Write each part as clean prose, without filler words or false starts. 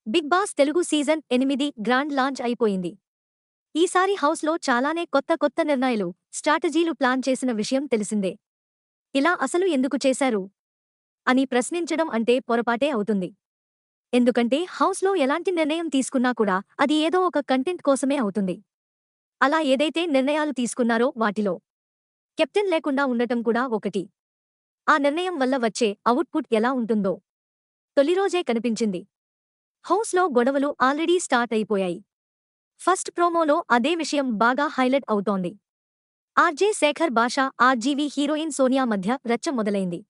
Big boss Telugu season 8 grand launch అయిపోయింది. ఈసారి హౌస్లో చాలానే కొత్త కొత్త నిర్ణయాలు, స్ట్రాటజీలు ప్లాన్ చేసిన విషయం తెలిసిందే. ఇలా అసలు ఎందుకు చేశారు అని ప్రశ్నించడం అంటే పొరపాటే అవుతుంది. ఎందుకంటే హౌస్లో ఎలాంటి నిర్ణయం తీసుకున్నా కూడా అది ఏదో ఒక కంటెంట్ కోసమే అవుతుంది. అలా ఏదైతే నిర్ణయాలు తీసుకున్నారో వాటిలో కెప్టెన్ లేకుండా ఉండటం కూడా ఒకటి. ఆ నిర్ణయం వల్ల వచ్చే అవుట్పుట్ ఎలా ఉంటుందో తొలి రోజే కనిపించింది. హౌస్లో గొడవలు ఆల్రెడీ స్టార్ట్ అయిపోయాయి. ఫస్ట్ ప్రోమోలో అదే విషయం బాగా హైలైట్ అవుతోంది. ఆర్జే శేఖర్ భాషా, ఆర్జీవీ హీరోయిన్ సోనియా మధ్య రచ్చ మొదలైంది.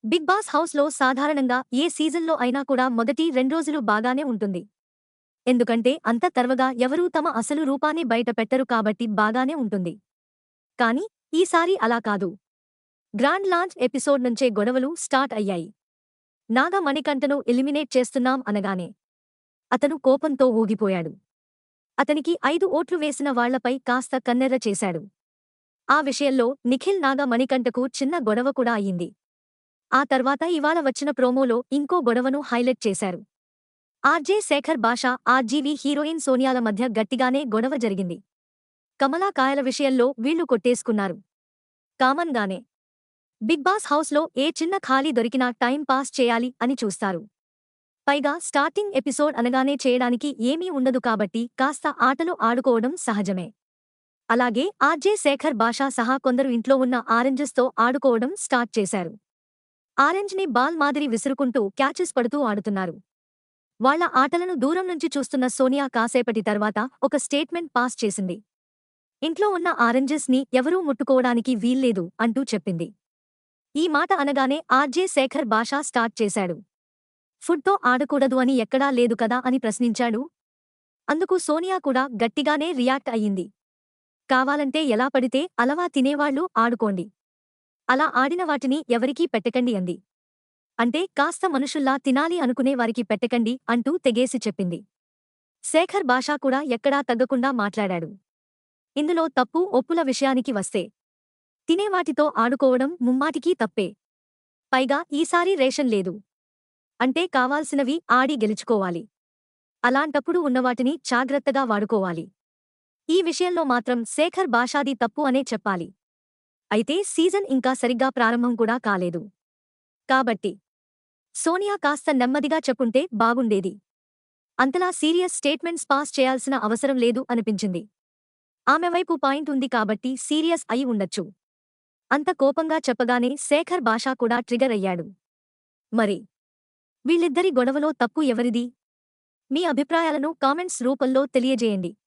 బిగ్ బాస్ హౌస్లో సాధారణంగా ఏ సీజన్లో అయినా కూడా మొదటి 2 రోజులు బాగానే ఉంటుంది. ఎందుకంటే అంత తర్వగా ఎవరూ తమ అసలు రూపాన్ని బయట పెట్టరు కాబట్టి బాగానే ఉంటుంది. కానీ ఈసారి అలా కాదు. గ్రాండ్ లాంచ్ ఎపిసోడ్ నుంచే గొడవలు స్టార్ట్ అయ్యాయి. నాగ మణికంఠను ఎలిమినేట్ చేస్తున్నాం అనగానే అతను కోపంతో ఊగిపోయాడు. అతనికి 5 ఓట్లు వేసిన వాళ్లపై కాస్త కన్నెర్ర చేశాడు. ఆ విషయంలో నిఖిల్ నాగ మణికంఠకు చిన్న గొడవ కూడా అయ్యింది. ఆ తర్వాత ఇవాళ వచ్చిన ప్రోమోలో ఇంకో గొడవను హైలైట్ చేశారు. ఆర్జే శేఖర్ భాషా, ఆర్జీవీ హీరోయిన్ సోనియాల మధ్య గట్టిగానే గొడవ జరిగింది. కమలా కాయల విషయంలో వీళ్లు కొట్టేసుకున్నారు. కామన్ గానే బిగ్ బాస్ హౌస్లో ఏ చిన్న ఖాళీ దొరికినా టైం పాస్ చేయాలి అని చూస్తారు. పైగా స్టార్టింగ్ ఎపిసోడ్ అనగానే చేయడానికి ఏమీ ఉండదు కాబట్టి కాస్త ఆటలు ఆడుకోవడం సహజమే. అలాగే ఆర్జే శేఖర్ భాషా సహా కొందరు ఇంట్లో ఉన్న ఆరెంజెస్తో ఆడుకోవడం స్టార్ట్ చేశారు. ఆరెంజ్ని బాల్ మాదిరి విసురుకుంటూ క్యాచెస్ పడుతూ ఆడుతున్నారు. వాళ్ల ఆటలను దూరం నుంచి చూస్తున్న సోనియా కాసేపటి తర్వాత ఒక స్టేట్మెంట్ పాస్ చేసింది. ఇంట్లో ఉన్న ఆరెంజెస్ ని ఎవరూ ముట్టుకోవడానికి వీల్లేదు అంటూ చెప్పింది. ఈ మాట అనగానే ఆర్జే శేఖర్ భాషా స్టార్ట్ చేశాడు. ఫుడ్తో ఆడకూడదు అని ఎక్కడా లేదు కదా అని ప్రశ్నించాడు. అందుకు సోనియా కూడా గట్టిగానే రియాక్ట్ అయ్యింది. కావాలంటే ఎలా పడితే అలవా తినేవాళ్లు ఆడుకోండి. అలా ఆడిన వాటిని ఎవరికీ పెట్టకండి అంది. అంటే కాస్త మనుషుల్లా తినాలి అనుకునే వారికి పెట్టకండి అంటూ తెగేసి చెప్పింది. శేఖర్ భాషా కూడా ఎక్కడా తగ్గకుండా మాట్లాడాడు. ఇందులో తప్పు ఒప్పుల విషయానికి వస్తే తినేవాటితో ఆడుకోవడం ముమ్మాటికీ తప్పే. పైగా ఈసారి రేషన్ లేదు. అంటే కావాల్సినవి ఆడి గెలుచుకోవాలి. అలాంటప్పుడు ఉన్నవాటిని జాగ్రత్తగా వాడుకోవాలి. ఈ విషయంలో మాత్రం శేఖర్ భాషాది తప్పు అనే చెప్పాలి. అయితే సీజన్ ఇంకా సరిగ్గా ప్రారంభం కూడా కాలేదు. కాబట్టి సోనియా కాస్త నెమ్మదిగా చెప్పుంటే బాగుండేది. అంతలా సీరియస్ స్టేట్మెంట్స్ పాస్ చేయాల్సిన అవసరం లేదు అనిపించింది. ఆమె వైపు పాయింట్ ఉంది కాబట్టి సీరియస్ అయి ఉండొచ్చు. అంత కోపంగా చెప్పగానే శేఖర్ భాషా కూడా ట్రిగర్ అయ్యాడు. మరి వీళ్ళిద్దరి గొడవలో తప్పు ఎవరిది? మీ అభిప్రాయాలను కామెంట్స్ రూపంలో తెలియజేయండి.